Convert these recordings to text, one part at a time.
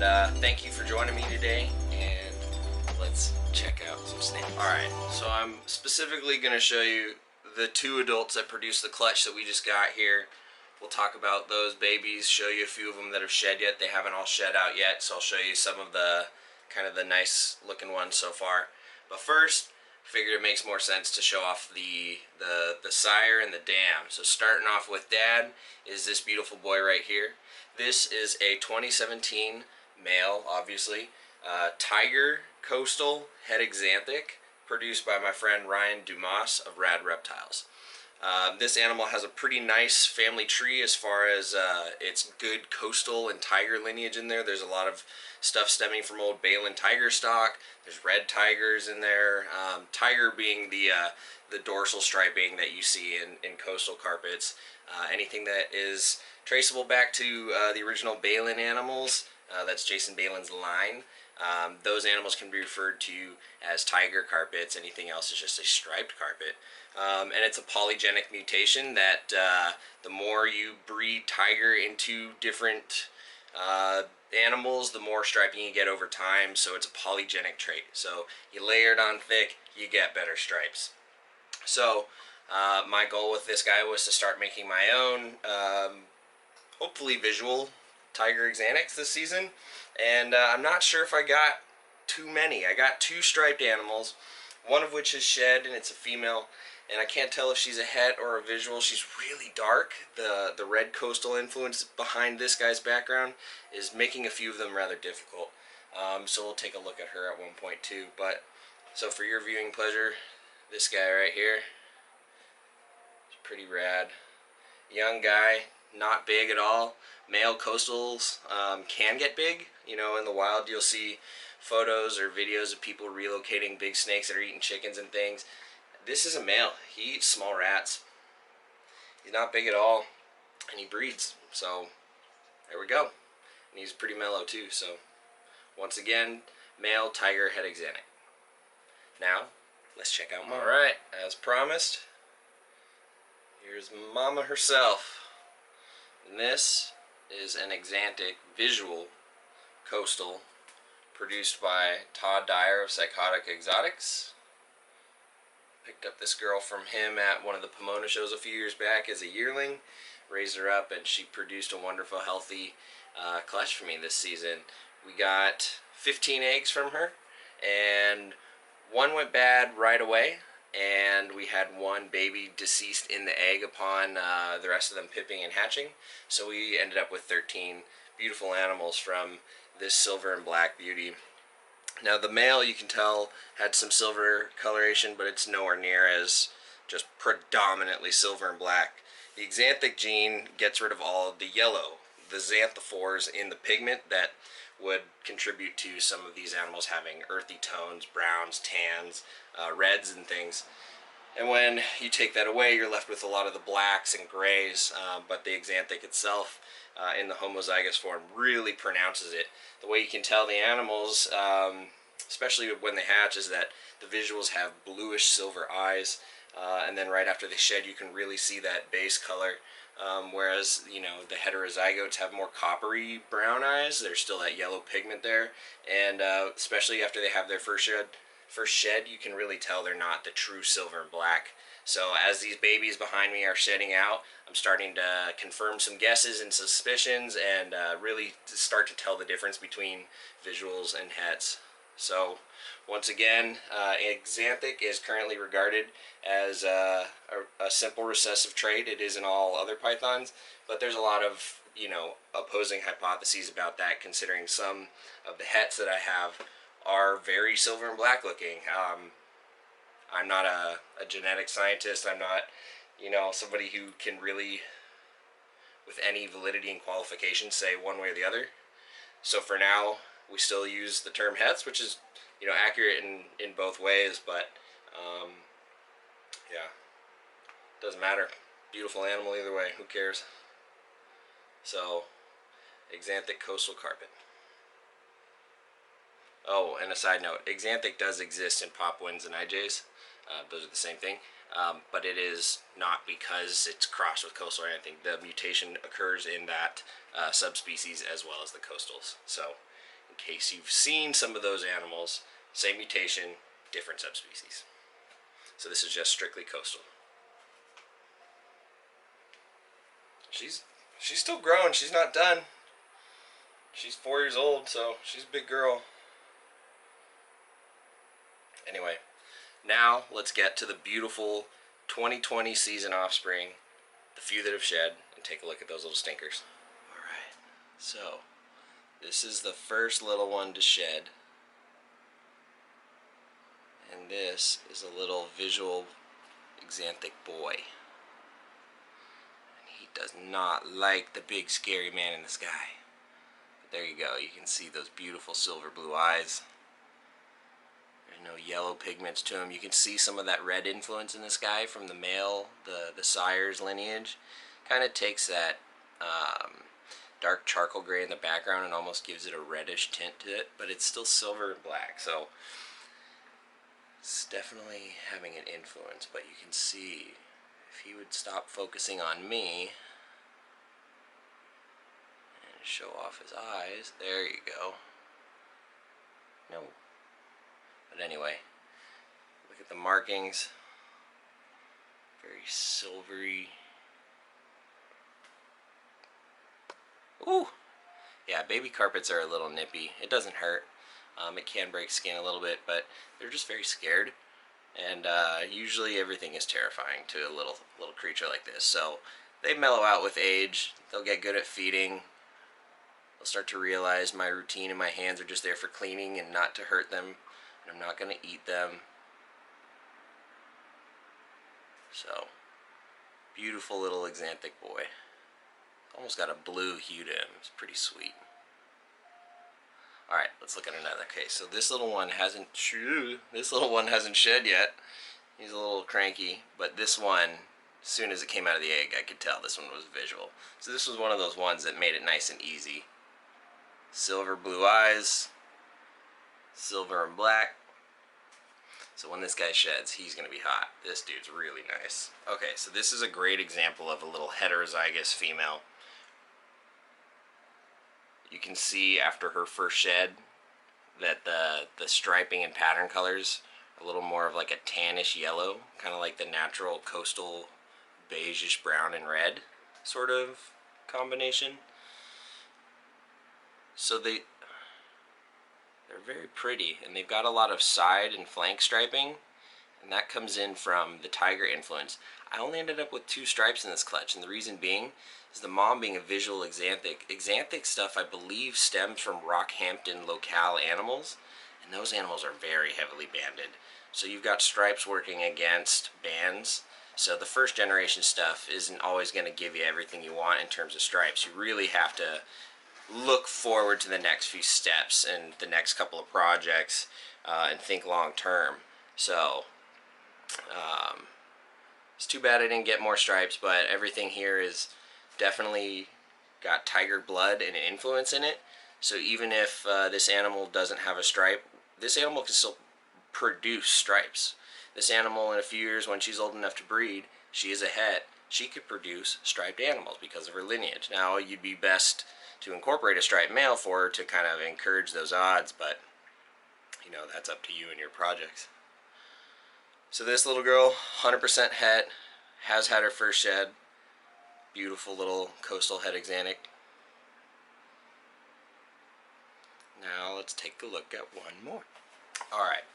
and thank you for joining me today, and let's check out some snakes. Alright, so I'm specifically going to show you the two adults that produce the clutch that we just got here. We'll talk about those babies, show you a few of them that have shed yet. They haven't all shed out yet, so I'll show you some of the kind of the nice looking ones so far. But first, I figured it makes more sense to show off the sire and the dam. So starting off with dad is this beautiful boy right here. This is a 2017 male, obviously, Tiger Coastal Heterozygous, produced by my friend Ryan Dumas of Reptiles. This animal has a pretty nice family tree as far as its good coastal and tiger lineage in there. There's a lot of stuff stemming from old Balin tiger stock. There's red tigers in there. Tiger being the dorsal striping that you see in coastal carpets. Anything that is traceable back to the original Balin animals, that's Jason Balin's line. Those animals can be referred to as tiger carpets. Anything else is just a striped carpet. And it's a polygenic mutation that the more you breed tiger into different animals, the more striping you get over time. So it's a polygenic trait. So you layer it on thick, you get better stripes. So my goal with this guy was to start making my own, hopefully visual Tiger Axanthics this season. And I'm not sure if I got too many. I got two striped animals, one of which is shed, and it's a female. And I can't tell if she's a het or a visual. She's really dark. The red coastal influence behind this guy's background is making a few of them rather difficult. So we'll take a look at her at one point too. But so for your viewing pleasure, this guy right here is pretty rad. Young guy, not big at all. Male coastals can get big. You know, in the wild you'll see photos or videos of people relocating big snakes that are eating chickens and things. This is a male. He eats small rats. He's not big at all, and he breeds. So there we go. And he's pretty mellow too. So once again, male Tiger Heterozygous. Now let's check out Mama. All right, as promised, here's Mama herself. And this is an Axanthic visual coastal produced by Todd Dyer of Psychotic Exotics. Picked up this girl from him at one of the Pomona shows a few years back as a yearling. Raised her up, and she produced a wonderful, healthy clutch for me this season. We got 15 eggs from her, and one went bad right away, and we had one baby deceased in the egg upon the rest of them pipping and hatching. So we ended up with 13 beautiful animals from this silver and black beauty. Now the male, you can tell, had some silver coloration, but it's nowhere near as just predominantly silver and black. The Axanthic gene gets rid of all of the yellow, the xanthophores in the pigment that would contribute to some of these animals having earthy tones, browns, tans, reds and things. And when you take that away, you're left with a lot of the blacks and grays, but the Axanthic itself in the homozygous form really pronounces it. The way you can tell the animals, especially when they hatch, is that the visuals have bluish silver eyes, and then right after they shed you can really see that base color, whereas you know the heterozygotes have more coppery brown eyes. There's still that yellow pigment there, and especially after they have their first shed, you can really tell they're not the true silver and black. So as these babies behind me are shedding out, I'm starting to confirm some guesses and suspicions, and really start to tell the difference between visuals and hets. So once again, Axanthic is currently regarded as a simple recessive trait. It is in all other pythons, but there's a lot of, you know, opposing hypotheses about that, considering some of the hets that I have are very silver and black looking. I'm not a genetic scientist. I'm not, you know, somebody who can really, with any validity and qualification, say one way or the other. So for now, we still use the term hets, which is, you know, accurate in both ways, but yeah, doesn't matter. Beautiful animal either way. Who cares? So, Axanthic coastal carpet. Oh, and a side note, Axanthic does exist in Papuans and IJs. Those are the same thing. But it is not because it's crossed with coastal or anything. The mutation occurs in that subspecies as well as the coastals. So in case you've seen some of those animals. Same mutation, different subspecies. So this is just strictly coastal. She's still growing. She's not done. She's 4 years old, so she's a big girl. Anyway, now let's get to the beautiful 2020 season offspring, the few that have shed, and take a look at those little stinkers. Alright, so this is the first little one to shed. And this is a little visual Axanthic boy. And he does not like the big scary man in the sky. But there you go, you can see those beautiful silver blue eyes. There's no yellow pigments to him. You can see some of that red influence in this guy from the male, the sire's lineage. Kind of takes that dark charcoal gray in the background and almost gives it a reddish tint to it, but it's still silver and black, so it's definitely having an influence. But you can see if he would stop focusing on me and show off his eyes, there you go. No. But anyway, look at the markings. Very silvery. Ooh! Yeah, baby carpets are a little nippy. It doesn't hurt. It can break skin a little bit, but they're just very scared. And usually everything is terrifying to a little creature like this. So they mellow out with age. They'll get good at feeding. They'll start to realize my routine and my hands are just there for cleaning and not to hurt them. And I'm not going to eat them. So, beautiful little Axanthic boy. Almost got a blue hue to him. It's pretty sweet. Alright, let's look at another case. So this little one hasn't shed yet. He's a little cranky, but this one, as soon as it came out of the egg, I could tell this one was visual. So this was one of those ones that made it nice and easy. Silver blue eyes, silver and black. So when this guy sheds, he's going to be hot. This dude's really nice. Okay, so this is a great example of a little heterozygous female. You can see after her first shed that the striping and pattern colors are a little more of like a tannish yellow, kind of like the natural coastal beigeish brown and red sort of combination. So they're very pretty, and they've got a lot of side and flank striping, and that comes in from the tiger influence. I only ended up with 2 stripes in this clutch, and the reason being is the mom being a visual Axanthic. Axanthic stuff, I believe, stems from Rockhampton locale animals, and those animals are very heavily banded. So you've got stripes working against bands. So the first generation stuff isn't always going to give you everything you want in terms of stripes. You really have to look forward to the next few steps and the next couple of projects and think long term. So it's too bad I didn't get more stripes, but everything here is definitely got tiger blood and influence in it. So even if this animal doesn't have a stripe, this animal can still produce stripes. This animal in a few years, when she's old enough to breed, she is a het, she could produce striped animals because of her lineage. Now you'd be best to incorporate a striped male for her to kind of encourage those odds, but you know, that's up to you and your projects. So this little girl, 100% het, has had her first shed. Beautiful little coastal het Axanthic. Now let's take a look at one more. Alright,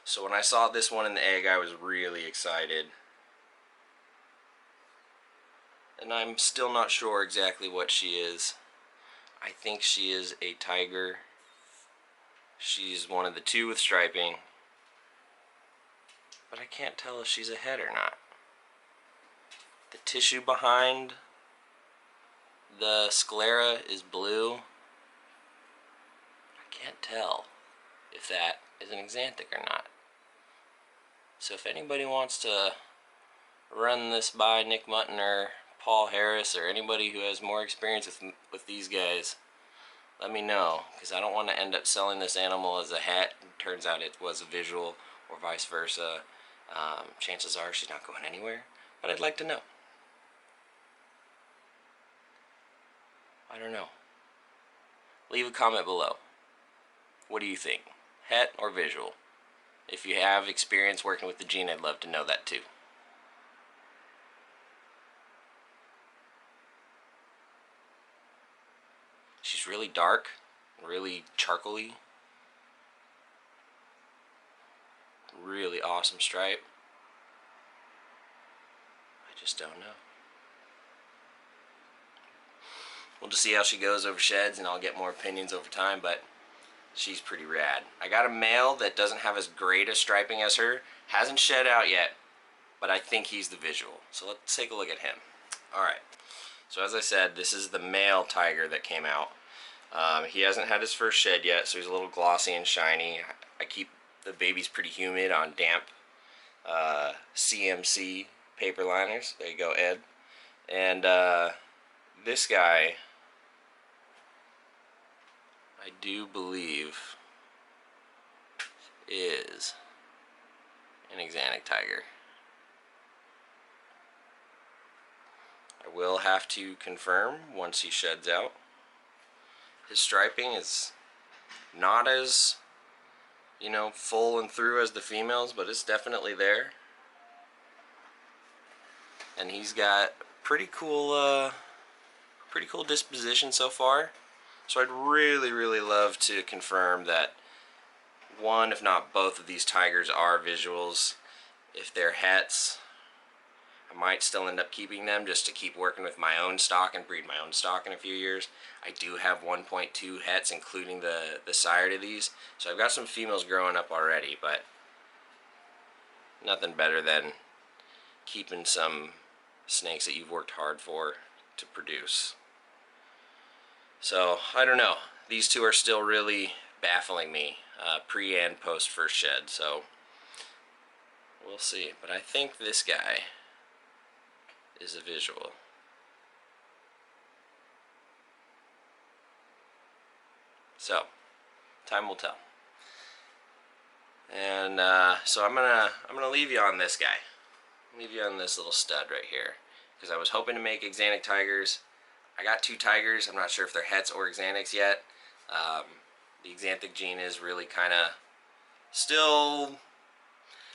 so when I saw this one in the egg, I was really excited. And I'm still not sure exactly what she is. I think she is a tiger. She's one of the 2 with striping. But I can't tell if she's a het or not. The tissue behind the sclera is blue. I can't tell if that is an Axanthic or not. So if anybody wants to run this by Nick Mutton or Paul Harris or anybody who has more experience with these guys, let me know, because I don't want to end up selling this animal as a het. Turns out it was a visual, or vice versa. Chances are she's not going anywhere, but I'd like to know. I don't know. Leave a comment below. What do you think? Het or visual? If you have experience working with the gene, I'd love to know that too. She's really dark, really charcoaly. Really awesome stripe. I just don't know. We'll just see how she goes over sheds, and I'll get more opinions over time, but she's pretty rad. I got a male that doesn't have as great a striping as her. Hasn't shed out yet, but I think he's the visual. So let's take a look at him. Alright, so as I said, this is the male tiger that came out. He hasn't had his first shed yet, so he's a little glossy and shiny. I keep the babies pretty humid on damp CMC paper liners. There you go, Ed. And this guy, I do believe, is an Axanthic tiger. I will have to confirm once he sheds out. His striping is not as, you know, full and through as the females, but it's definitely there. And he's got pretty cool disposition so far. So I'd really love to confirm that one, if not both of these tigers are visuals. If they're hets, I might still end up keeping them just to keep working with my own stock and breed my own stock in a few years. I do have 1.2 hets, including the sire to these. So I've got some females growing up already, but nothing better than keeping some snakes that you've worked hard for to produce. So I don't know. These two are still really baffling me, pre and post first shed. So we'll see. But I think this guy is a visual. So time will tell. And so I'm gonna leave you on this guy. Leave you on this little stud right here, because I was hoping to make Axanthic tigers. I got two tigers. I'm not sure if they're hets or Axanthics yet. The Axanthic gene is really kind of still,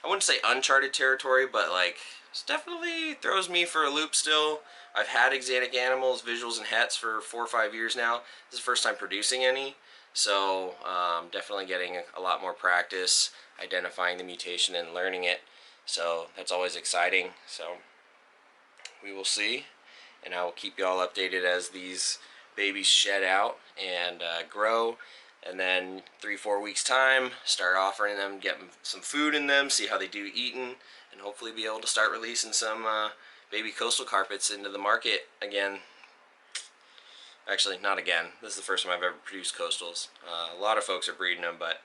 I wouldn't say uncharted territory, but like it definitely throws me for a loop still. I've had Axanthic animals, visuals, and hets for 4 or 5 years now. This is the first time producing any, so definitely getting a lot more practice identifying the mutation and learning it. So that's always exciting. So we will see, and I will keep you all updated as these babies shed out and grow. And then 3-4 weeks time, start offering them, get some food in them, see how they do eating, and hopefully be able to start releasing some baby coastal carpets into the market again. Actually, not again. This is the first time I've ever produced coastals. A lot of folks are breeding them, but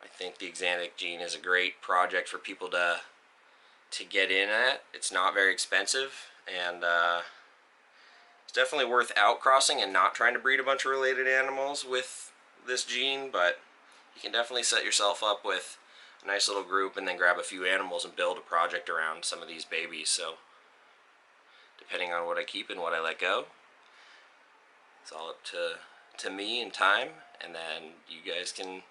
I think the Axanthic gene is a great project for people to get in at. It's not very expensive, and it's definitely worth outcrossing and not trying to breed a bunch of related animals with this gene, but you can definitely set yourself up with a nice little group and then grab a few animals and build a project around some of these babies. So depending on what I keep and what I let go, it's all up to me and time, and then you guys can,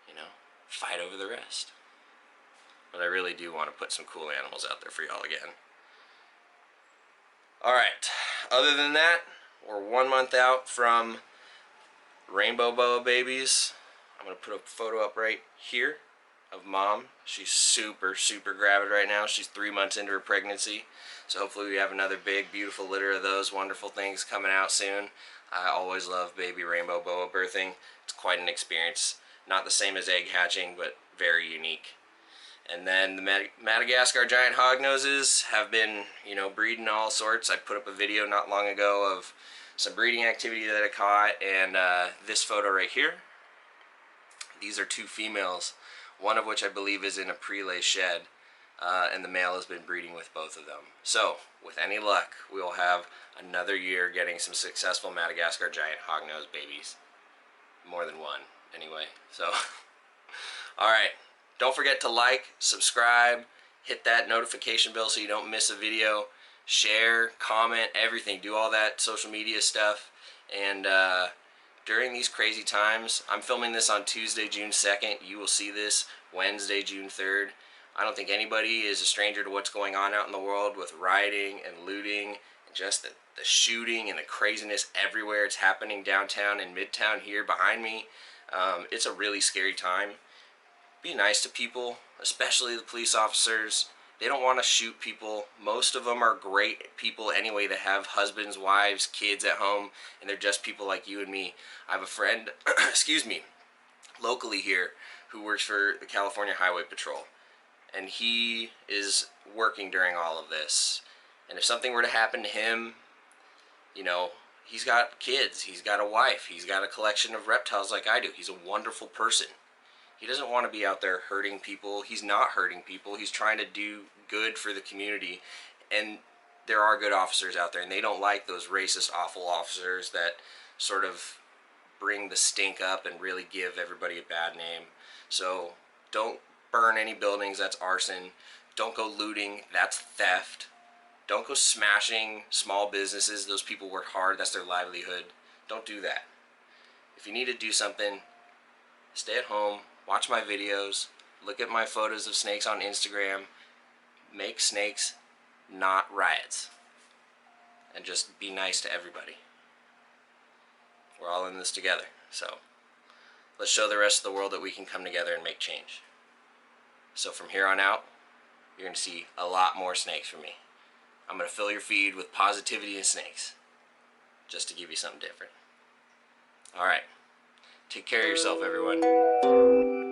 you know, fight over the rest. But I really do want to put some cool animals out there for y'all again. Alright, other than that, we're 1 month out from rainbow boa babies. I'm going to put a photo up right here of mom. She's super gravid right now. She's 3 months into her pregnancy. So hopefully we have another big, beautiful litter of those wonderful things coming out soon. I always love baby rainbow boa birthing. It's quite an experience. Not the same as egg hatching, but very unique. And then the Madagascar giant hognoses have been, you know, breeding all sorts. I put up a video not long ago of some breeding activity that I caught, and this photo right here. These are 2 females, one of which I believe is in a prelay shed, and the male has been breeding with both of them. So, with any luck, we will have another year getting some successful Madagascar giant hognose babies. More than one, anyway. So, alright. Don't forget to like, subscribe, hit that notification bell so you don't miss a video, share, comment, everything. Do all that social media stuff, and during these crazy times, I'm filming this on Tuesday, June 2nd. You will see this Wednesday, June 3rd. I don't think anybody is a stranger to what's going on out in the world with rioting and looting and just the shooting and the craziness everywhere. It's happening downtown and midtown here behind me. It's a really scary time. Be nice to people, especially the police officers. They don't want to shoot people. Most of them are great people anyway that have husbands, wives, kids at home, and they're just people like you and me. I have a friend, excuse me, locally here who works for the California Highway Patrol, and he is working during all of this. And if something were to happen to him, you know, he's got kids, he's got a wife, he's got a collection of reptiles like I do. He's a wonderful person. He doesn't want to be out there hurting people. He's not hurting people. He's trying to do good for the community. And there are good officers out there, and they don't like those racist, awful officers that sort of bring the stink up and really give everybody a bad name. So don't burn any buildings. That's arson. Don't go looting. That's theft. Don't go smashing small businesses. Those people work hard. That's their livelihood. Don't do that. If you need to do something, stay at home. Watch my videos, look at my photos of snakes on Instagram, make snakes, not riots, and just be nice to everybody. We're all in this together, so let's show the rest of the world that we can come together and make change. So from here on out, you're going to see a lot more snakes from me. I'm going to fill your feed with positivity and snakes, just to give you something different. Alright, take care of yourself, everyone.